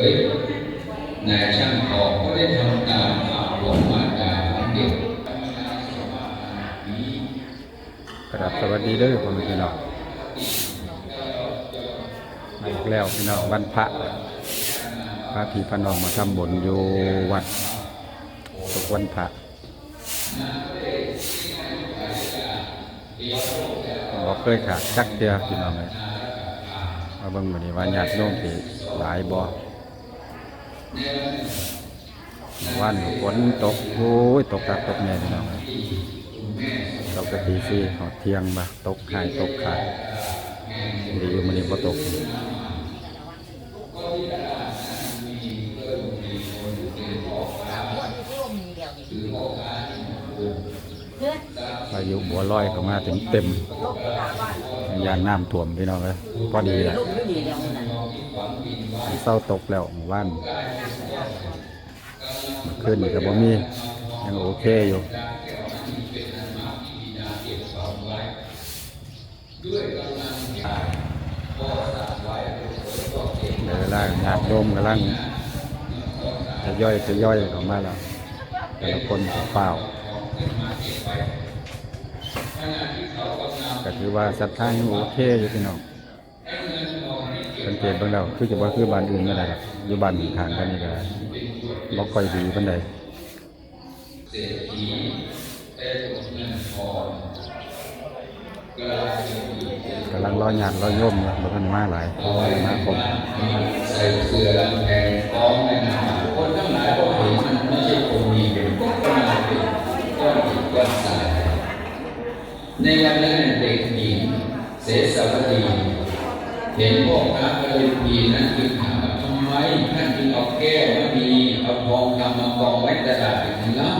นายช่างทองก็ได้ทำตามคำของมารดาของเด็กครับสวัสดีเด้อพ่อแม่พี่น้องมาอีกแล้วพี่น้องวันพระพระพี่พน้องมาทำบุญอยู่วัดทุกวันพระบอกเคยขาดจักเดียวพี่น้องเลยมาเบิ่งวันนี้ว่าญาติโยมที่หลายบ่วันฝนตกโอ้ยตกหนักตกแน่พี่น้องตกกะตีซี่หอดเที่ยงบ่ตกหายตกขาดดีอยู่มันนี้บ่ตกพายุบัวลอยเข้ามาเต็มยานน้ำท่วมพี่น้องเลยพอดีแหละเศร้าตกแล้ววันขึ้นนี่ก็บ่มียังโอเคอยู่เวลาญาติโยมกำลังจะย่อยออกมาแล้วแต่ละคนเปล่าก็ถือว่าศรัทธายังโอเคอยู่พี่น้องสังเกตเบิ่งแล้วคือจะว่าคือบ้านอื่นไม่ได้หรอกอยู่บ้านข้างกันนี่ก็บ่ค่อยดีปานใดกำลังรอญาติรอโยมนะบ่ทันมาหลายเพราะว่ามาครบใส่เสื้อลำแพงฟ้องในหน้าคนทั้งหลายก็เห็นมันไม่ใช่คนมีเป็นก็มาเป็นก้อนหินก้อนทรายในวันนั้นเด็กหญิงเสสาวดีเห็นพวกพระกระลิพีนั้นจึงถามว่าทำไมท่านจึงเอาแก้วมามีเอาทองคำมากองไว้ตลาดถึงแล้ว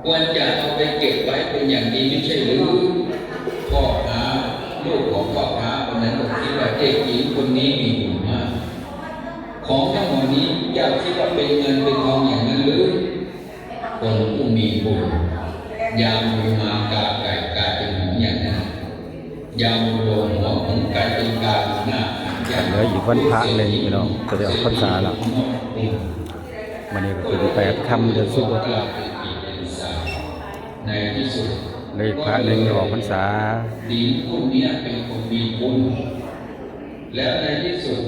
ควรจะเอาไปเก็บไว้เป็นอย่างดีไม่ใช่หรือพ่อพระลูกของพ่อพระคนนั้นก็คิดว่าเด็กหญิงคนนี้มีบุญมากของทั้งหมดนี้อยากคิดว่าเป็นเงินเป็นทองอย่างนั้นหรือคนผู้มีบุญยามมือมากาไก่กาเป็นหมูอย่างนั้นยามมือโดนหัวของไก่เป็นกาหน้าเหลืออีกวันพระเลยพี่น้องจะได้ออกพรรษาแล้ววันนี้ก็คือ8 ค่ำเดือนในที่สุดเลยพระหนึ่งออกพรรษาดีคนนี้เป็นคนมีบุญแล้วในที่สุด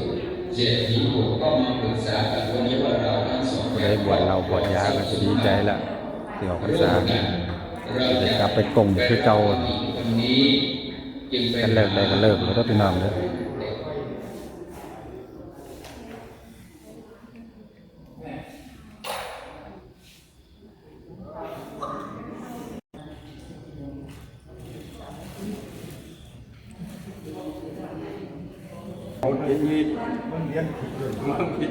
เศรษฐีบุตรก็มาปรึกษากันวันนี้ว่าเราทั้งสองได้บวชเราบวชยาก็จะดีใจละที่ออกพรรษาจะกลับไปกงคือเก่ากันเลิกได้ก็เลิกแล้วก็พี่น้องเลยมันเลี้ยงผิดเลยมันผิด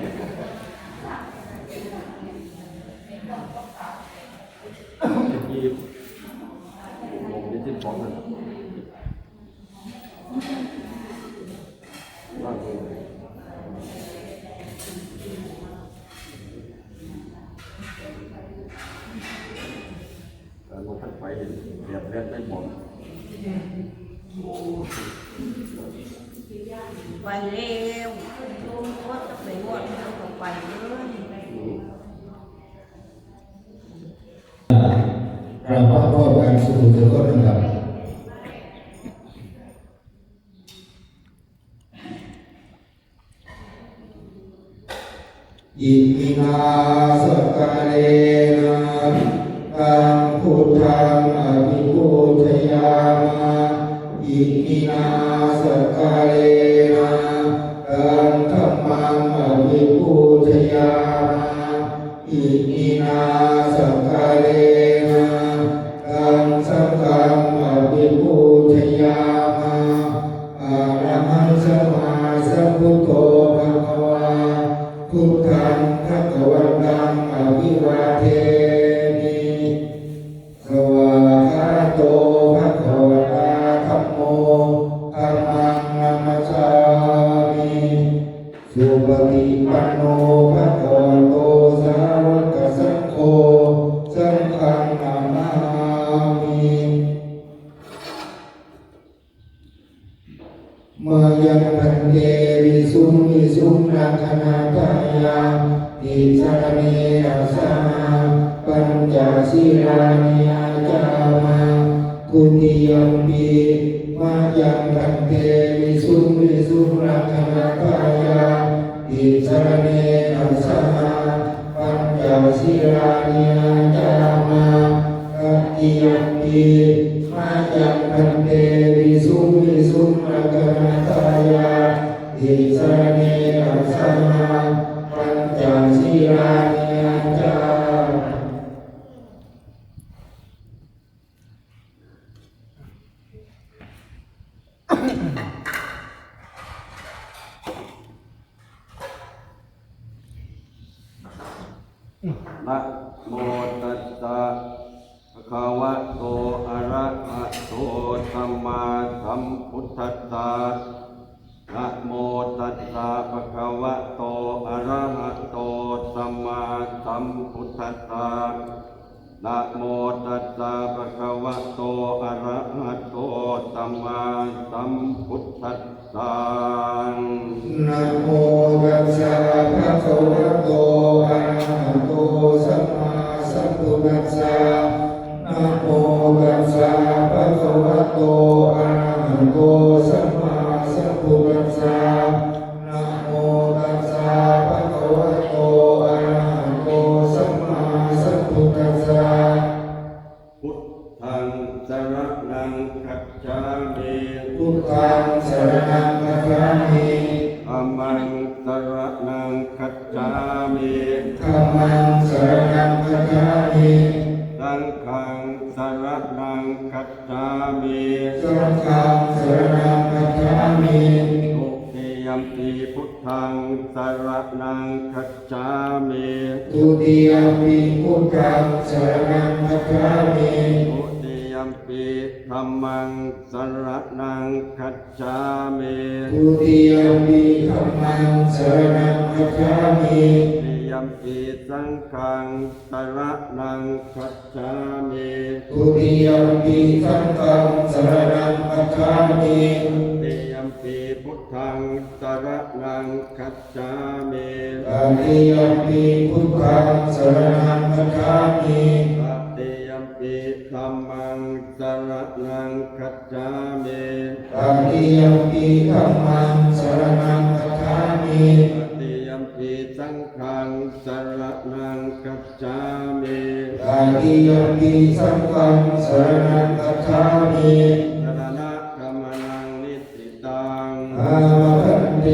ยีบลงที่ฟ้องนั่นว่าเลยแต่เราทักไปเห็นเรียบเรียบได้หมดไปเร็วลงรถจะไปรวดแล้วก็ไปเลยเราพ่อการสู่ทุกคนนะครับอิมินาสกาเลนะตังพุทธังอภิปูชยามาอิมินาสกาเลนะตังธัมมังอภิปูชยามาอิมินาสกาเลนะตังสังฆังอภิปูชยามาอะระหังสัมมาสัมพุทโธภะคะวาพุทธังภะคะวันตังอภิวาเทมิสวากขาโตภะคะวตาธัมโมธัมมังนัมสสามิสุปฏิปันโนภะคะวะโตสาวกสังโฆสังฆังนามามิมายังพันเตวิสุงนาคนาทา ยังพันเตวิสุงวิสุงรักนัตายาติสรเนกัสสมาปัญจศีลานิยจามากัตติยัมปีมายังพันเตวิสุงวิสุงรักนัตายาติสรเนกัสสมาปัญจศีลานิยจานะโมตัสสะภะคะวะโตอะระหะโตสัมมาสัมพุทธัสสะนะโมตัสสะภะคะวะโตอะระหะโตสัมมาสัมพุทธัสสะนะโมตัสสะภะคะวะโตอะระหะโตสัมมาสัมพุทธัสสะ นะโมตัสสะภะคะวะโตอะระหะโตสัมมาสัมพุทธัสสะนะโมตัสสะภะคะวะโตอะระหะโตสัมมาสัมพุทธัสสะนะโมตัสสะภะคะวะโตอะระหะโตสัมมาสัมพุทธัสสะ พุทธังสรณังคัจฉามิ พุทธังสรณังคัจฉามิ ธัมมังสรณังคัจฉามิ ธัมมังสรณังคัจฉามิ สังฆังสรณังคัจฉามิ สังฆังสรณังคัจฉามิ ทุติยัมปิพุทธังสรณังคัจฉามิ ทุติยมปิพุทธังสรณังคัจฉามิ ทุติยัมปิธัมมังสรณังคัจฉามิ ทุติยมปิธัมมังสรณังคัจฉามิ ทุติยัมปิสังฆังสรณังคัจฉามิ ทุติยมปิสังฆังสรณังคัจฉามิ ทุติยัมปิพุทธังสรณังคัจฉามิ ตติยมปิพุทธังสรณังคัจฉามิ ตติยัมปิธัมมังสรณังคัจฉามิ ตติยมปิธัมมังสรณังคัจฉามิ ตติยัมปิสังฆังสรณังคัจฉามิ ตติยมปิสังฆังสรณังคัจฉามิ สรณะกัมมนังนิสิตัง อาภันเต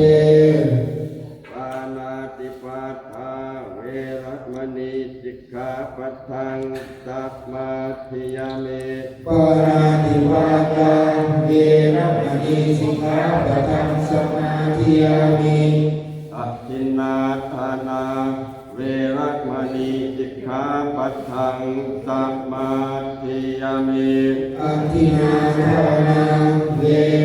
ปานาติปาทาเวรมณีสิกขาปัฏฐังสัมมาทิยามิ ปานาติปาตาเวรมณีสิกขาปะทังสมาธิยามิ อัจฉินนาทานาเวรมณีสิกขาปัฏฐังสัมมาทิยามิ อัตถินาทานาเว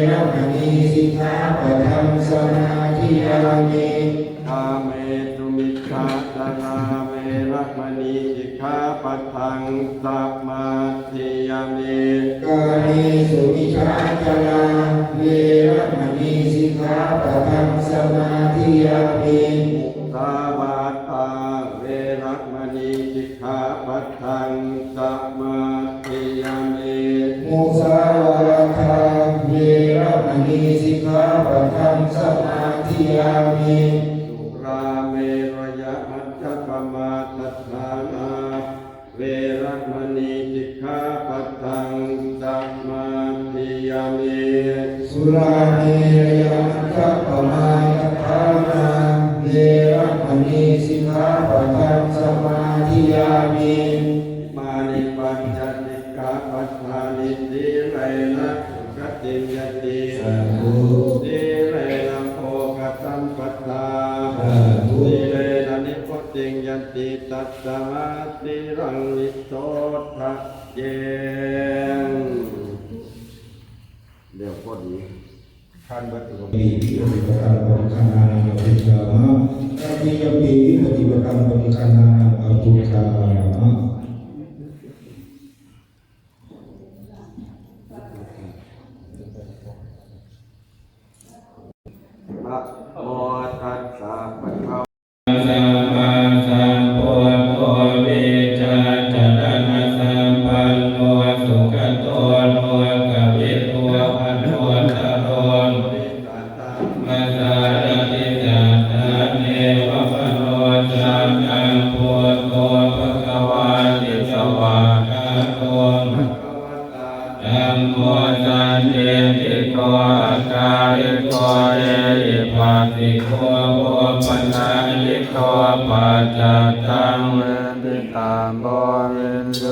รมณีสิกขาปะทังสมาธิยามิ กาเมสุมิชฌาจาราเวรมณีสิกขาปัฏฐังสัมมาทิยามิ กาเมสุมิชฌาจาราเวรมณีสิกขาปะทังสมาธิยามิ สาวาตาเวรมณีสิกขาปัฏฐังสัมมาทิยามิ มุสาวาทาเวรมณีสิกขาปะทังสมาธิยามิ สุราเมรยะมัจจปมาทัฏฐานาเวรมณีสิกขาปัฏฐังสัมมาทิยามิ สุราเมรยมัคคะปมาทัฏฐานาเวรมณีสิกขาปะทังสมาธิยามิ มานิปัญจสิกขาปัฏฐานิสีไรนะสุขติยติ สาธุ สีเรนะโภคสัมปทา สาธุ สีเรนะนิพติยันติตัสสมาสีรังนิโสทะเยงเดี๋ยวพอดีท่านบัตร ปีวิปฏิปตังปฏิคันนานังอภิชามะตติยมปีวิปฏิปตังปฏิคันนานังอภิชามะ นะโมตัสสะภะคะ สัมมาสัมพุทโธวิชาจารณสัมปันโนสุขโตโนกวิโตอนุตต เนวะโนจักขังพุทโธภะคะวาติสวากขาโตธัมโมสันติติโกอาการิโกเอหิปัสสิโกโอปัญญิโกปัจจตังเวทิตามโบวินโย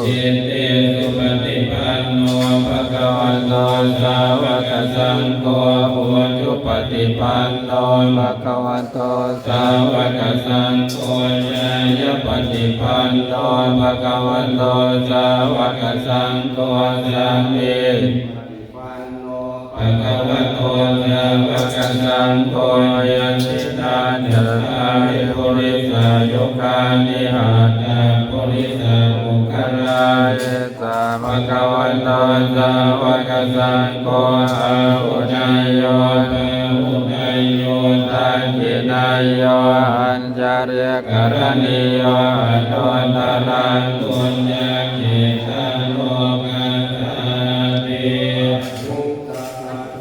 อิติสุปฏิปันโนภะคะวะโตสาวกสังโฆอุชุปฏิปันโนภะคะวะโตสาวกสังโฆญาญปฏิปันโนภะคะวะโตสาวกสังโฆสังฆภะคะวะโตสาวกสังโฆยันติตาเถระหิปุริสายุคานิหาตาปุริสาอุคราเยสาภะคะวะโตสาวกสังโฆอาหุนายโยภะหุนายโยทักขินายโยอัญจาริยกรณีโยอโนตรังตุญญาเกตังโลกัสสาติ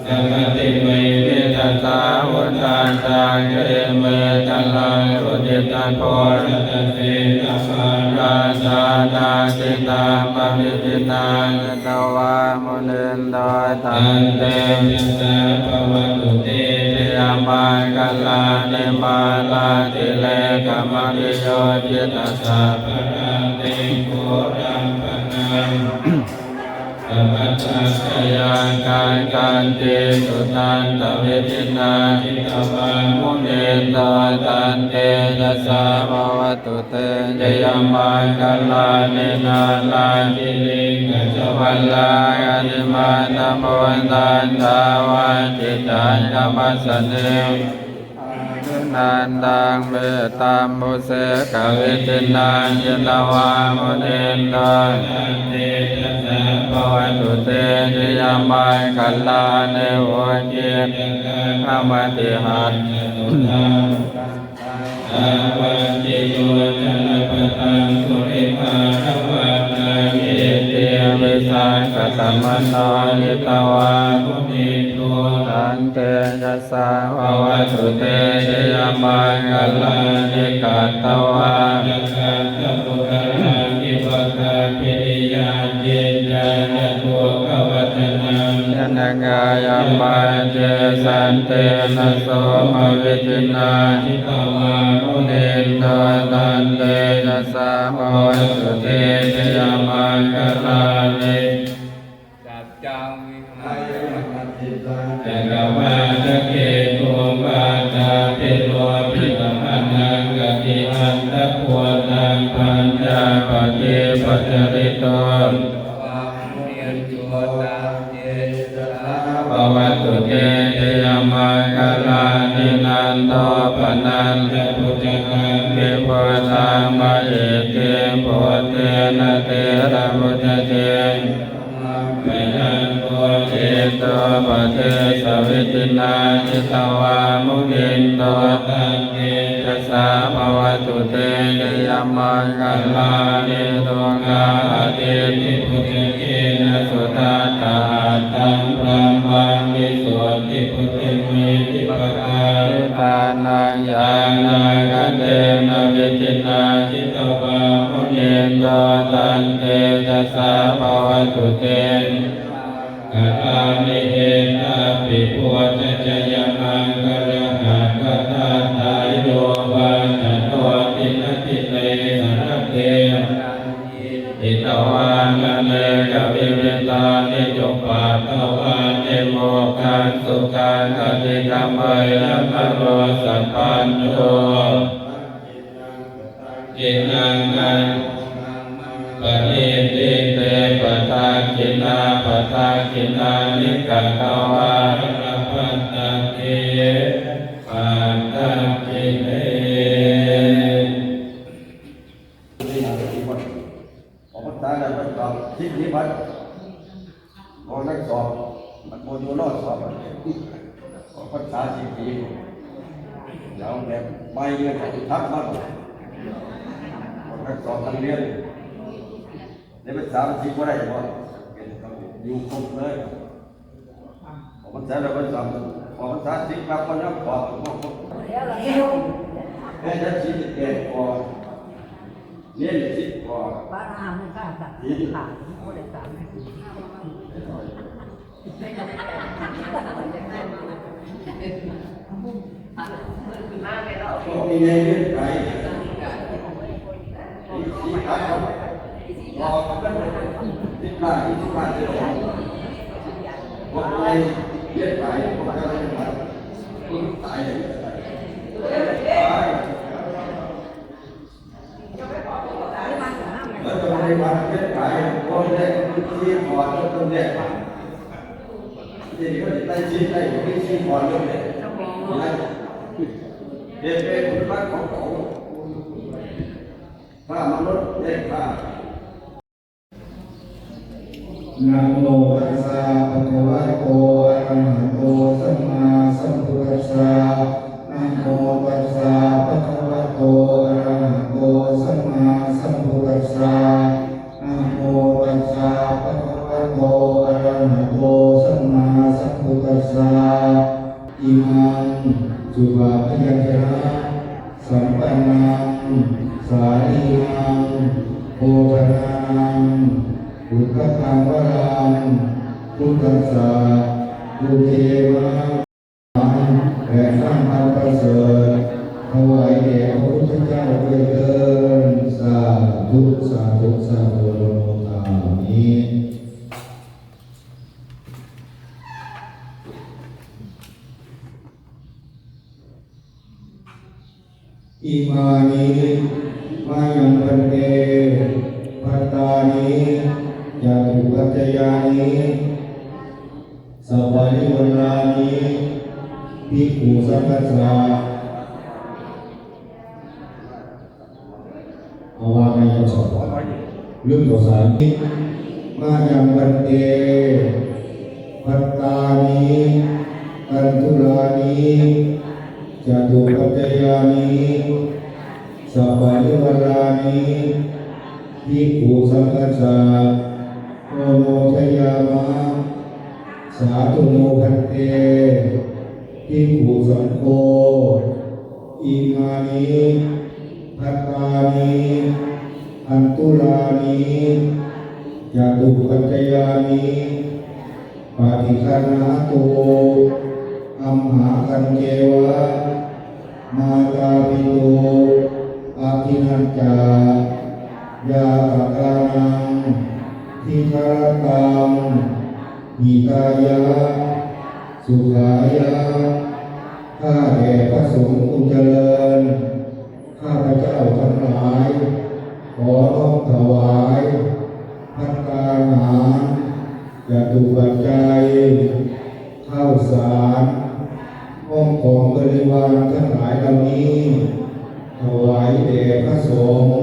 สัมปติเมวิทัสสาวุตันตังเกเมตัลลังรุจิตังโพรัตเสตัมมาราชานาสิตังปมิตินังตวามุนินโดยตันเตมิสาภวตุเตยามังกัลลานิมาลาติเลกมมิโยจิตตสัพพะติโกรัมปนังสัมปัสสะยังกันติสุตันตเวทินาทิตวามุนินโดยตันเตยัสสะภวตุเตยามังกัลลานินาลาติลิงกัจจวัลลายานิมานโมตันตาวันจิตตังกัมมัสสเนนันดังเมตตามุเสกวิตินังยินวามุนินโดยตันเตยัสสะภวตุเตยามังกัลลาเนโวจิตธรรมติหัตสุตังสาวันติโยจันปตังสุริมาทวัตนามิเตวิสังกตมโนนิตวามุนิโตตันเตยัสสะภวตุเตยามังกัลลานิกัตตวาจักขันตปุตระนิปกาปิริยาเจญญาตุขวัตนังยนกายปัญเจสันเตนะโสมวิตินาทิตวามุนินโดยตันเตยัสสะภวตุเตยามังกัลลานิสัจจังวิหารจักวาจเกตุวาตาเปโลภิตมันังกติอันตะโพตังปัญญาปฏิปัจจริโตภวตุเตยามังกัลลานินันโตปนันตปุจกังเมโพธังมะเอเตโพเตนะเตระมุจเจเมยันโตเจโตปะเทสวิตินาจิตวามุนินโตตันเตยัสสะภวตุเตยามังกัลลานิโตกาเตติปุจเกนะสุตตาตังพระมังวิสุทธิพุทธิเมติปะกาทานังยังนากันเตนะวิตินาจิตวามุนินโตตันเตยัสสะภวตุเตกัลลานิเอนะปิปุจจยมังกะระหะกะตาตายโยวานะโตตินะติเตสระเตอิตวานเนกวิวิตานิจุปาตวานิโมขันสุขังอธิกรรมยัมโรสัพพัญโยจินังกันปณิติเตปะทาคินาปะทาคินานิกังขวาระพันตังเอปันตังกิเนออกพรรษาได้ไปสอบที่นิพัฒน์ออกนักสอบมันโมยูโนสอบออกพรรษา4 ปีแล้วแบบไม่เงินทักมากออกนักสอบทั้งเรียนในภาษาที่ก็ได้หมดอยู่ครบเลยออกพรรษาได้ไปสอบ ขอภาษาสิงคโปร์นะขอแค่จะสิเด็กขอเนี่ยสิขอ บ้านอาหารไม่ค่าตัดขาดไม่ได้ตัด ก็มีในเรื่องไหนที่ขายเขารอกันที่ขายที่ขายที่ขายพวกในเรื่องไหนพวกอะไรไหนคุณตายเลยตายแล้วตอนในวันเรื่องไหนคนแรกที่ก่อนแล้วตอนแรกที่เขาจะได้ชี้ได้ไม่ชี้ก่อนเรื่องนี้เด็กเป็นคนรักของเขาถ้ามนุษย์เด็กฆ่า นะโมตัสสะภะคะวะโตอะระหะโตสัมมาสัมพุทธัสสะนะโมตัสสะภะคะวะโตอะระหะโตสัมมาสัมพุทธัสสะนะโมตัสสะภะคะวะโตอะระหะโตสัมมาสัมพุทธัสสะอิมังสุภาพยัญชนะสัมปันนังสาลีนังโภชนานังพุทธคังวรังพุทธัสสะดุเทวะและสร้างธรรมประเสริฐถวายแด่พระพุทธเจ้าด้วยเถิดสาธุสาธุสาธุโมทามิอิมานิมายังพันเตภัตตานิยาตุปัจจยานิสัพพะนิวรณานิภิกขุสังฆัสสะเอาวางในยศเรื่องตัวสารนี้มายังพันเตภัตตานิกันตุลานิจาตุปัจจยานิสัพพะนิวรณานิภิกขุสังฆัสสะโอโนทยามะสาธุโมภันเตภิกขุสังโฆอิมานิภัตตานิอันตุลานิจาตุปัจจยานิปาฏิคันหาโตอัมหาคันเจวะมาตาปิโตอาทินันจายาตกานังทิคารตังหิตายะสุขายะข้าแด่พระสงฆ์ผู้เจริญข้าพระเจ้าทั้งหลายขอน้อมถวายภัตตาหารจตุปัจจัยข้าวสารห้องของบริวารทั้งหลายเหล่านี้ถวายแด่พระสงฆ์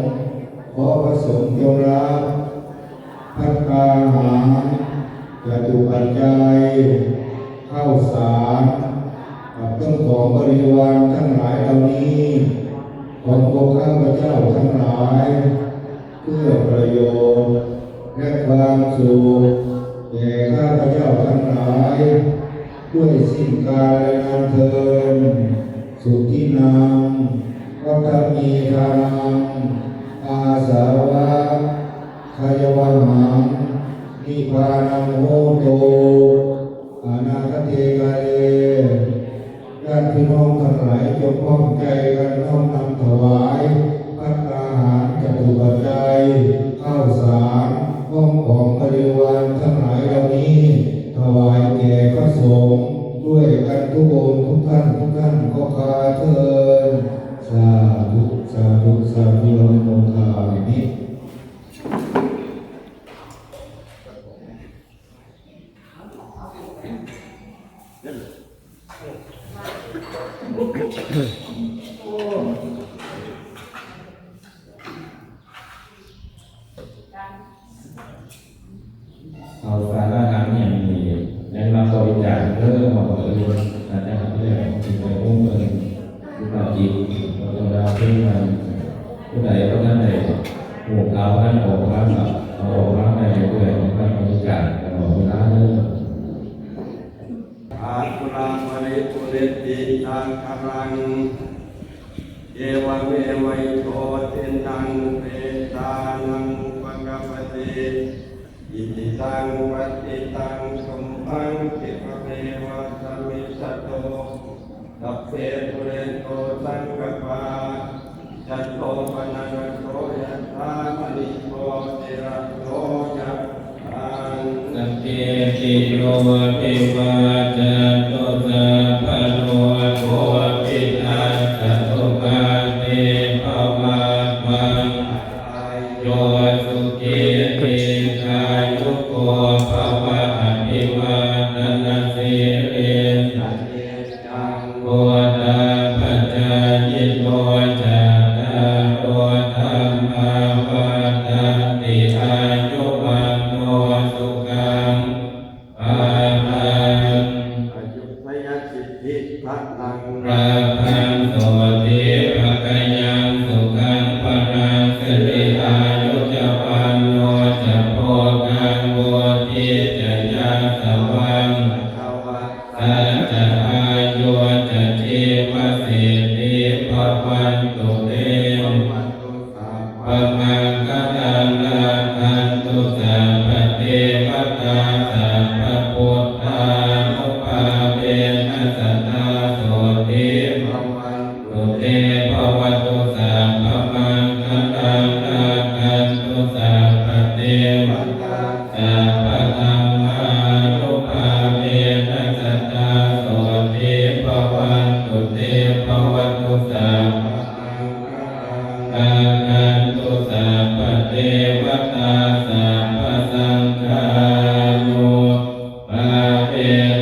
ขอพระสงฆ์จงรับภัตตาหารจตุปัจจัยข้าวสารกับเครื่องของบริวารทั้งหลายเหล่านี้ของพวกข้าพเจ้าทั้งหลายเพื่อประโยชน์และความสุขแก่ข้าพเจ้าทั้งหลายด้วยสิ้นกาลนานเทินสุขีนังวัฏมีทานังอาสาวะขยวหังนิพพานังโหตุอนาคเตกาเลญาติพี่น้องทั้งหลายจงพร้อมใจกันน้อมนำถวายภัตตาหารจตุปัจจัยข้าวสารห้องของบริวารทั้งหลายเหล่านี้ถวายแก่พระสงฆ์ด้วยกันทุกองค์ทุกท่านขอคาเถิดสาธุสาธุสาธุโมทามิ เอาสาระงานอย่างนี้ในรับบริจาคเริ่มมาเปิดอาจารย์เรื่องที่ไปอุ้มเงินที่เราจีบเราจะดาวขึ้นมาผู้ใดก็นั่นเลยหูเราท่านออกมาแบบเอาออกมาในเรื่องของการบริจาคตลอดเวลาเลย อา าตุลาภริปุเรติตังครังเอวเมวัยโตตินังเปตานังอุปกัปปติอิติตังวัตติตังสุมปังคิปะเมวะสมิสสโตสัพเพปุเรนโตสังกปาจัตโตปนัสโตยะธามณิโตติระโตยะอัง สัพเพติโยวิวัจจันตุสัพพะโลโกวินัสสตุมาเตภวัตวังโยสุขิติกายุโกภวะอภิวาทนาสิริโพธาปัจจายโตจัตตารโอธรรมาวัฏันติอายุวันโนสุขังภาลัง อายุทยสิทธิพัฒนัง ราพังโสติภะกยังสุขังพลังสิริอายุจวันโนจะโพกังโวทิจะยาสวัง ภาวะ สัจจะอายุจะชีวสิทธิภวันตุเต ปัตตุสา ปะมังคลังลาคันตุสัพพะเทวตาสัพพะพุทธานุภาเวนัสสตาโสติ ภาวันตุ ตุเตภวตุสัพพะมังคลังลาคันตุสัพพะเทว ปัตตา สัพพะธัมมานุภาเวนัสสตาโสติภวันตุเตภวตุสัพพะ อาคันตุสัพพะเทวตาสัพพะสังฆานุภาเว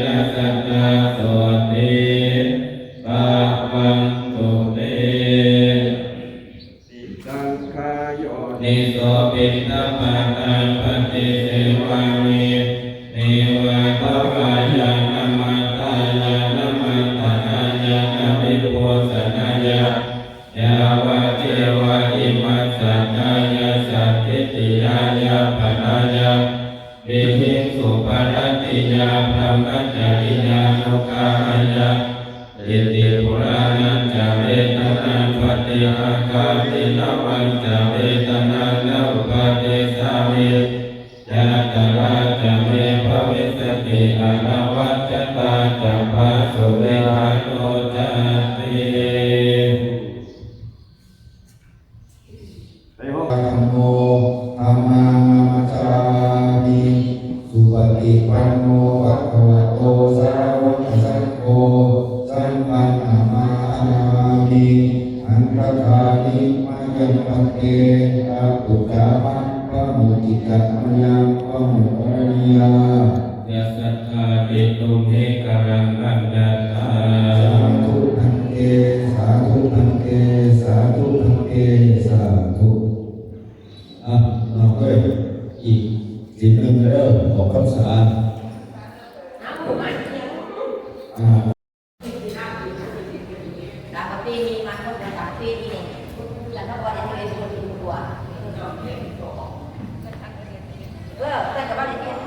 นัสสตาโสติภาวันตุเต สิตังคายโย นิโสปิตตมาตังปฏิเสวามินิวะทวายานามัตตายานามัตตายานามิโพสนายายาวะเทวะอิมัสสกายาสัตติติยายาปนายาวิหิงสุปรติยาพรหมจริยานุกายาอิติปุรานันจเวทนาปฏิอาคาตินวันจเวทนานุปฏิสามิยะตระจะเมภวิสติอนาวัจตาจะภาสุเวหาโนจันติ ไปห้อง ธัมโมธัมมังนามัสสามิสุปฏิปันโนภะคะวะโตสาวกสังโฆสัมปันนามานามิอันตรธานิมายันปันเตอาปุจจามังพระมุติกะมัญญังพระมุปรณิยา ยัสสะคาติตุมเหกรังอัญญาตา สาธุทันเตสาธุทันเตสาธุทันเตสาธุเราก็อีกสิบหนึ่งเริ่มออกคำสารอ่า Dapat ini makhluk dan dapat ini. Jangan buat yang lain seperti itu. Kita coba lihat.